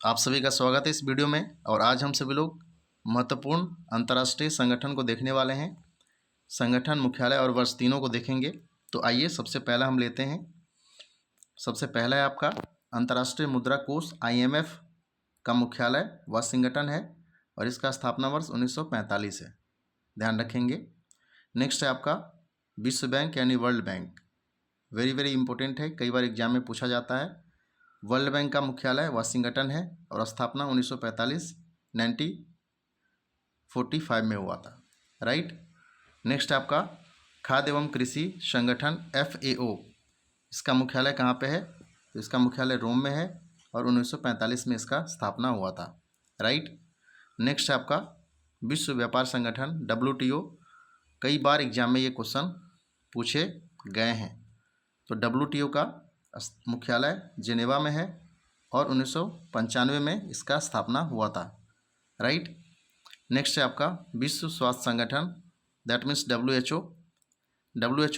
आप सभी का स्वागत है इस वीडियो में। और आज हम सभी लोग महत्वपूर्ण अंतर्राष्ट्रीय संगठन को देखने वाले हैं। संगठन, मुख्यालय और वर्ष तीनों को देखेंगे। तो आइए सबसे पहला हम लेते हैं। सबसे पहला है आपका अंतर्राष्ट्रीय मुद्रा कोष IMF का मुख्यालय वाशिंगटन है और इसका स्थापना वर्ष 1945 है, ध्यान रखेंगे। नेक्स्ट है आपका विश्व बैंक यानी वर्ल्ड बैंक, वेरी इंपॉर्टेंट है, कई बार एग्जाम में पूछा जाता है। वर्ल्ड बैंक का मुख्यालय वाशिंगटन है और स्थापना 1945 में हुआ था, राइट। नेक्स्ट आपका खाद्य एवं कृषि संगठन FAO, इसका मुख्यालय कहाँ पे है? तो इसका मुख्यालय रोम में है और 1945 में इसका स्थापना हुआ था, राइट। नेक्स्ट आपका विश्व व्यापार संगठन WTO, कई बार एग्जाम में ये क्वेश्चन पूछे गए हैं। तो WTO का मुख्यालय जिनेवा में है और 1995 में इसका स्थापना हुआ था, राइट। नेक्स्ट है आपका विश्व स्वास्थ्य संगठन, दैट मीन्स WHO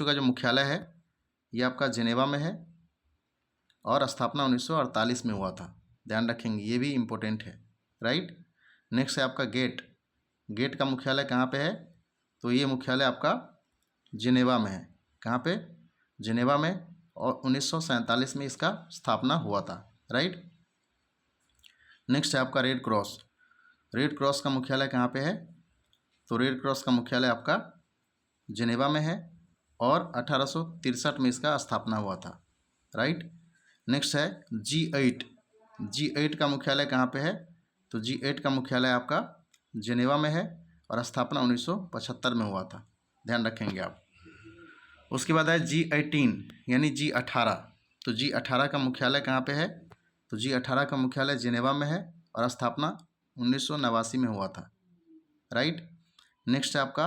का जो मुख्यालय है ये आपका जिनेवा में है और स्थापना 1948 में हुआ था, ध्यान रखेंगे, ये भी इम्पोर्टेंट है, राइट। नेक्स्ट है आपका गेट का मुख्यालय कहाँ पे है? तो ये मुख्यालय आपका जिनेवा में है, कहाँ पे? जिनेवा में, और 1947 में इसका स्थापना हुआ था, राइट। नेक्स्ट है आपका रेड क्रॉस का मुख्यालय कहाँ पे है? तो रेड क्रॉस का मुख्यालय आपका जिनेवा में है और 1863 में इसका स्थापना हुआ था, राइट। नेक्स्ट है G8 का मुख्यालय कहाँ पे है? तो G8 का मुख्यालय आपका जिनेवा में है और स्थापना 1975 में हुआ था, ध्यान रखेंगे आप। उसके बाद है G18 यानी G18, तो G18 का मुख्यालय कहाँ पे है? तो G18 का मुख्यालय जिनेवा में है और स्थापना 1989 में हुआ था, राइट। नेक्स्ट है आपका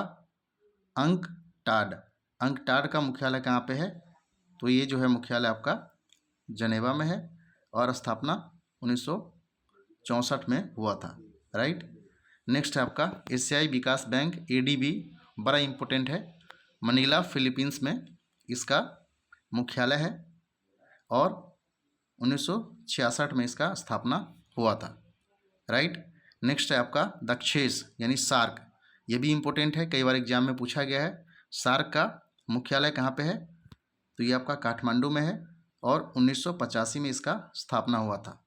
अंकटाड का मुख्यालय कहाँ पे है? तो ये जो है मुख्यालय आपका जिनेवा में है और स्थापना 1964 में हुआ था, राइट। नेक्स्ट है आपका एशियाई विकास बैंक ADB, बड़ा इम्पोर्टेंट है, मनीला फिलीपींस में इसका मुख्यालय है और 1966 में इसका स्थापना हुआ था, राइट। नेक्स्ट है आपका दक्षेस यानी सार्क, ये भी इम्पोर्टेंट है, कई बार एग्जाम में पूछा गया है। सार्क का मुख्यालय कहाँ पे है? तो ये आपका काठमांडू में है और 1985 में इसका स्थापना हुआ था।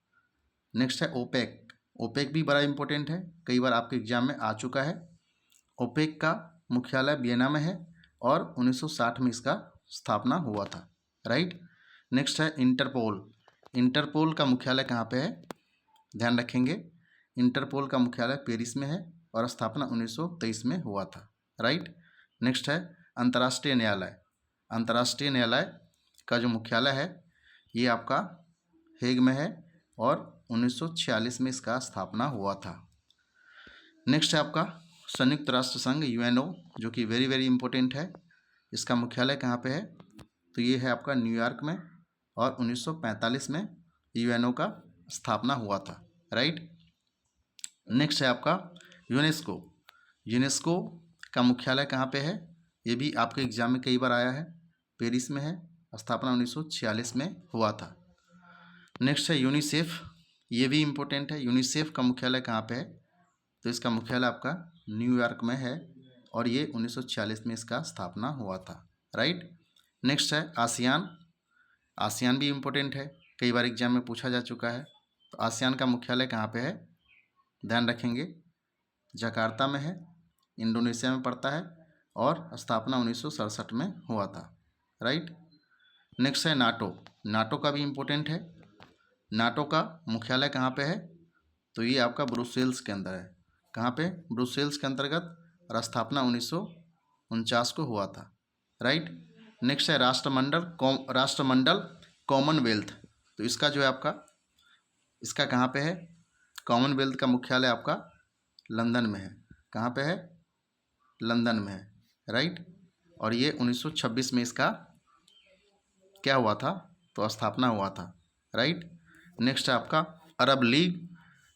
नेक्स्ट है ओपेक भी बड़ा इम्पोर्टेंट है, कई बार आपके एग्जाम में आ चुका है। ओपेक का मुख्यालय वियना में है और 1960 में इसका स्थापना हुआ था, राइट। नेक्स्ट है इंटरपोल का मुख्यालय कहाँ पे है? ध्यान रखेंगे, इंटरपोल का मुख्यालय पेरिस में है और स्थापना 1923 में हुआ था, राइट। नेक्स्ट है अंतर्राष्ट्रीय न्यायालय का जो मुख्यालय है ये आपका हेग में है और 1946 में इसका स्थापना हुआ था। नेक्स्ट है आपका संयुक्त राष्ट्र संघ UNO, जो कि वेरी इंपॉर्टेंट है, इसका मुख्यालय कहाँ पे है? तो ये है आपका न्यूयॉर्क में और 1945 में UNO का स्थापना हुआ था, राइट। नेक्स्ट है आपका यूनेस्को का मुख्यालय कहाँ पे है? ये भी आपके एग्जाम में कई बार आया है, पेरिस में है, स्थापना 1946 में हुआ था। नेक्स्ट है यूनिसेफ, ये भी इम्पोर्टेंट है, यूनिसेफ का मुख्यालय कहाँ पे है? तो इसका मुख्यालय आपका न्यूयॉर्क में है और ये 1946 में इसका स्थापना हुआ था, राइट। नेक्स्ट है आसियान भी इम्पोर्टेंट है, कई बार एग्जाम में पूछा जा चुका है। तो आसियान का मुख्यालय कहाँ पे है? ध्यान रखेंगे, जकार्ता में है, इंडोनेशिया में पड़ता है और स्थापना 1967 में हुआ था, राइट। नेक्स्ट है नाटो का भी इम्पोर्टेंट है, नाटो का मुख्यालय कहाँ पे है? तो ये आपका ब्रुसेल्स के अंदर है, कहाँ पे? ब्रुसेल्स के अंतर्गत, और स्थापना 1949 को हुआ था, राइट। नेक्स्ट है राष्ट्रमंडल कॉमनवेल्थ, तो इसका जो है आपका, इसका कहाँ पे है? कॉमनवेल्थ का मुख्यालय आपका लंदन में है, कहाँ पे है? लंदन में है, राइट। और ये 1926 में इसका क्या हुआ था? तो स्थापना हुआ था, राइट। नेक्स्ट है आपका अरब लीग,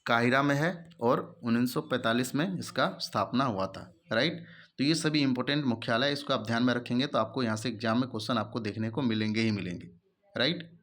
काहिरा में है और 1945 में इसका स्थापना हुआ था, राइट। तो ये सभी इंपॉर्टेंट मुख्यालय, इसको आप ध्यान में रखेंगे तो आपको यहाँ से एग्जाम में क्वेश्चन आपको देखने को मिलेंगे ही मिलेंगे, राइट।